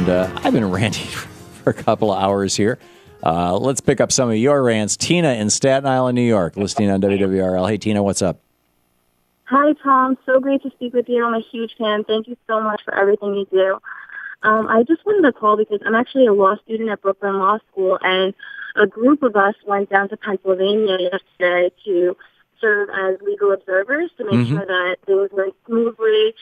and I've been ranting for a couple of hours here. Let's pick up some of your rants. Tina in Staten Island, New York, listening on WWRL. Hey, Tina, what's up? Hi, Tom. So great to speak with you. I'm a huge fan. Thank you so much for everything you do. I just wanted to call because I'm actually a law student at Brooklyn Law School, and a group of us went down to Pennsylvania yesterday to serve as legal observers to make sure that things went smoothly.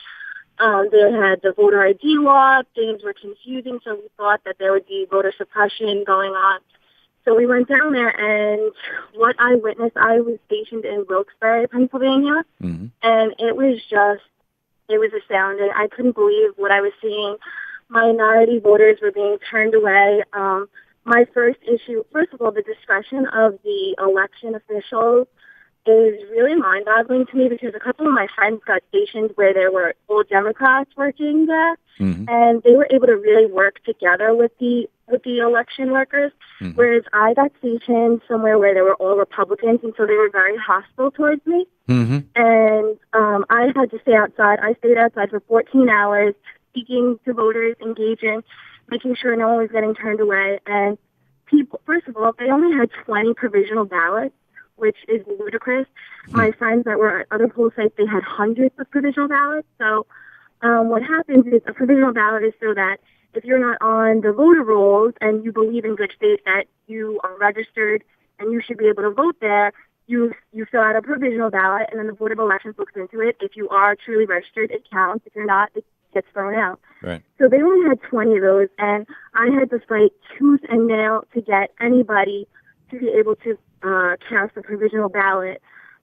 They had the voter ID law. Things were confusing, so we thought that there would be voter suppression going on. So we went down there, and what I witnessed, I was stationed in Wilkes-Barre, Pennsylvania, and it was astounding. I couldn't believe what I was seeing. Minority voters were being turned away. My first issue, first of all, the discretion of the election officials is really mind-boggling to me because a couple of my friends got stationed where there were old Democrats working there, and they were able to really work together with the election workers, whereas I got stationed somewhere where there were all Republicans, and so they were very hostile towards me. And I had to stay outside. I stayed outside for 14 hours, speaking to voters, engaging, making sure no one was getting turned away. And people, first of all, they only had 20 provisional ballots, which is ludicrous. My friends that were at other poll sites, they had hundreds of provisional ballots. So what happens is a provisional ballot is so that if you're not on the voter rolls and you believe in good faith that you are registered and you should be able to vote there, you fill out a provisional ballot, and then the Board of Elections looks into it. If you are truly registered, it counts. If you're not, it gets thrown out. Right. So they only had 20 of those, and I had to fight tooth and nail to get anybody to be able to cast a provisional ballot.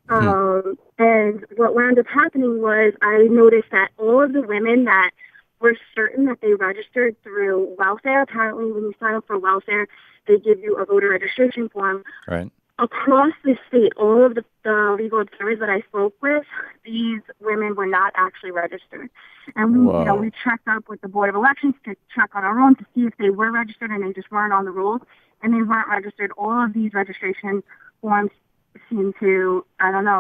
And what wound up happening was I noticed that all of the women that were certain that they registered through welfare, apparently when you sign up for welfare, they give you a voter registration form. Right. Across the state, all of the legal observers that I spoke with, these women were not actually registered. And we checked up with the Board of Elections to check on our own to see if they were registered, and they just weren't on the rolls, and they weren't registered. All of these registration forms seem to,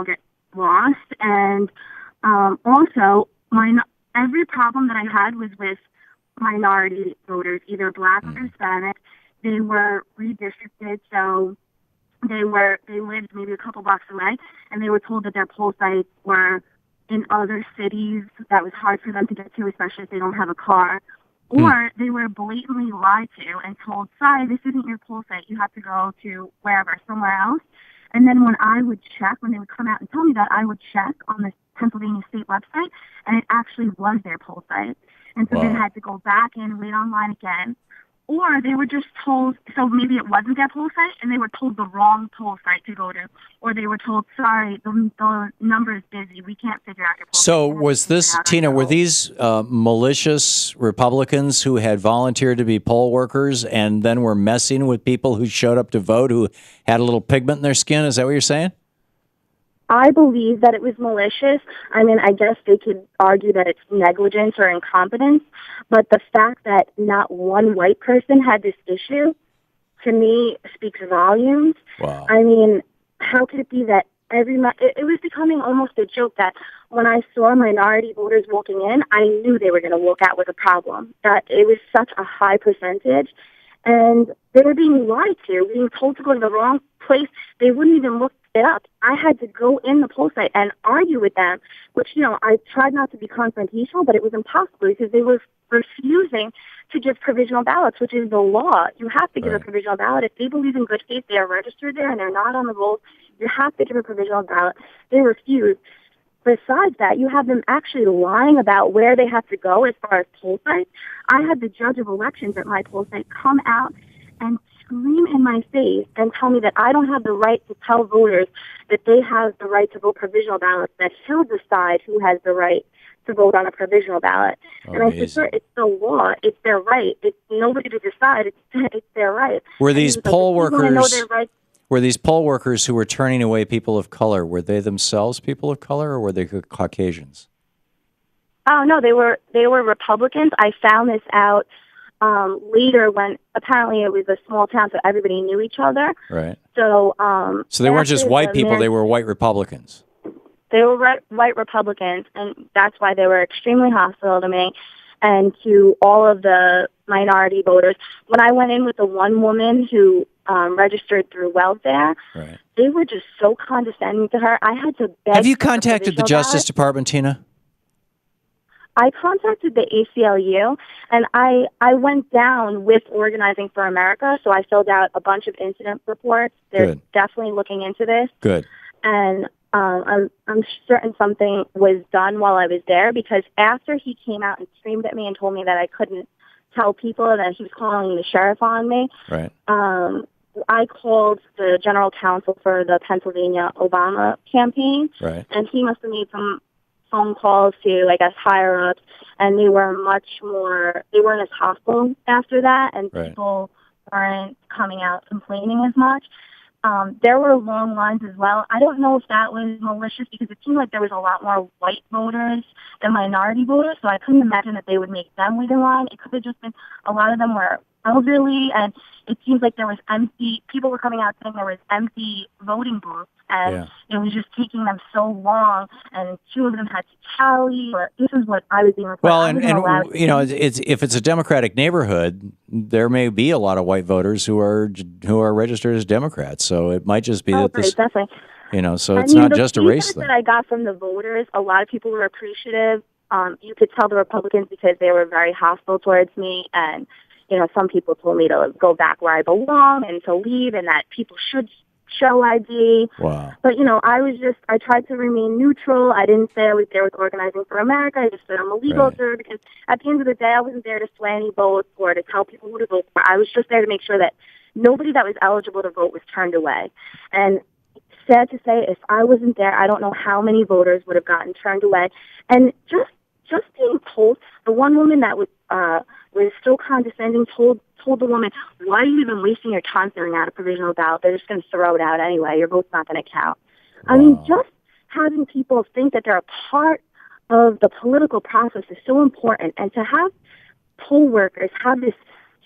get lost. And also, every problem that I had was with minority voters, either Black or Hispanic. They were redistricted, so they lived maybe a couple blocks away, and they were told that their poll sites were in other cities that was hard for them to get to, especially if they don't have a car. Or they were blatantly lied to and told, sorry, this isn't your poll site. You have to go to wherever, somewhere else. And then when I would check, when they would come out and tell me that, I would check on the Pennsylvania State website, and it actually was their poll site. And so they had to go back in, wait online again. Or they were just told, so maybe it wasn't their poll site, and they were told the wrong poll site to go to. Or they were told, sorry, the number is busy. We can't figure out your poll site. So was this, Tina, were these malicious Republicans who had volunteered to be poll workers and then were messing with people who showed up to vote who had a little pigment in their skin? Is that what you're saying? I believe that it was malicious. I mean, I guess they could argue that it's negligence or incompetence, but the fact that not one white person had this issue, to me, speaks volumes. Wow. I mean, how could it be that it was becoming almost a joke that when I saw minority voters walking in, I knew they were going to walk out with a problem, that it was such a high percentage. And they were being lied to, being told to go to the wrong place. They wouldn't even look it up. I had to go in the poll site and argue with them, which, I tried not to be confrontational, but it was impossible because they were refusing to give provisional ballots, which is the law. You have to give a provisional ballot. If they believe in good faith, they are registered there and they're not on the rolls, you have to give a provisional ballot. They refused. Besides that, you have them actually lying about where they have to go as far as poll sites. I had the judge of elections at my poll site come out and scream in my face and tell me that I don't have the right to tell voters that they have the right to vote provisional ballots, that he'll decide who has the right to vote on a provisional ballot. And I said, sir, it's the law. It's their right. It's nobody to decide. It's their right. Were these poll workers... Were these poll workers who were turning away people of color, were they themselves people of color, or were they Caucasians? Oh, no, they were Republicans. I found this out later when apparently it was a small town, so everybody knew each other. Right. So they weren't just white people, they were white Republicans. They were white Republicans, and that's why they were extremely hostile to me and to all of the minority voters. When I went in with the one woman who registered through welfare, Right. they were just so condescending to her. I had to beg. Have you for the contacted the provisional Justice ballot. Department, Tina? I contacted the ACLU, and I went down with Organizing for America, so I filled out a bunch of incident reports. They're Good. definitely looking into this. Good. And I'm certain something was done while I was there, because after he came out and screamed at me and told me that I couldn't tell people and that he was calling the sheriff on me, Right. I called the general counsel for the Pennsylvania Obama campaign, Right. and he must have made some phone calls to, I guess, higher ups, and they weren't as hostile after that, and Right. people weren't coming out complaining as much. There were long lines as well. I don't know if that was malicious, because it seemed like there was a lot more white voters than minority voters, so I couldn't imagine that they would make them wait in line. It could have just been a lot of them were elderly, and it seems like there was people were coming out saying there was empty voting booths, and it was just taking them so long, and two of them had to tally, or this is what I was being reported. Well, and you know, it's if it's a Democratic neighborhood, there may be a lot of white voters who are registered as Democrats. So it might just be that this, definitely. you know, so it's not just a race The thing. feedback that I got from the voters, a lot of people were appreciative. You could tell the Republicans, because they were very hostile towards me, and you know, some people told me to go back where I belong and to leave, and that people should show ID. Wow. But, you know, I tried to remain neutral. I didn't say I was there with Organizing for America. I just said I'm a legal observer, because at the end of the day, I wasn't there to sway any votes or to tell people who to vote for. I was just there to make sure that nobody that was eligible to vote was turned away. And sad to say, if I wasn't there, I don't know how many voters would have gotten turned away. And just being told, the one woman that was so condescending told the woman, "Why are you even wasting your time filling out a provisional ballot? They're just going to throw it out anyway. Your vote's not going to count." Wow. I mean, just having people think that they're a part of the political process is so important, and to have poll workers have this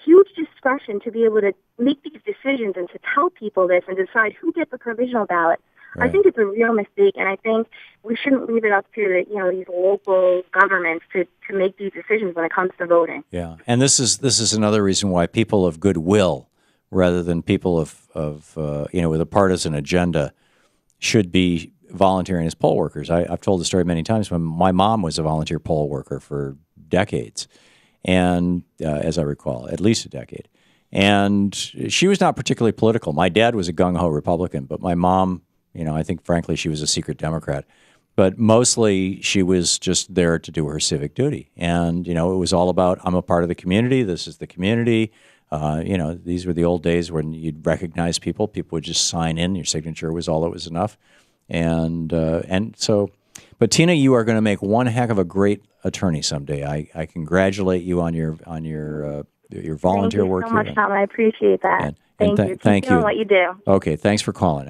huge discretion to be able to make these decisions and to tell people this and decide who gets a provisional ballot. Right. I think it's a real mistake, and I think we shouldn't leave it up to these local governments to make these decisions when it comes to voting. Yeah, and this is another reason why people of goodwill, rather than people of with a partisan agenda, should be volunteering as poll workers. I've told the story many times. When my mom was a volunteer poll worker for decades, and as I recall, at least a decade, and she was not particularly political. My dad was a gung-ho Republican, but my mom, I think, frankly, she was a secret Democrat. But mostly she was just there to do her civic duty. And, it was all about, I'm a part of the community. This is the community. These were the old days when you'd recognize people. People would just sign in. Your signature was all that was enough. And so, but Tina, you are going to make one heck of a great attorney someday. I congratulate you on your volunteer work here. Thank you so much, Tom. I appreciate that. Thank you. Keep doing what you do. Okay, thanks for calling.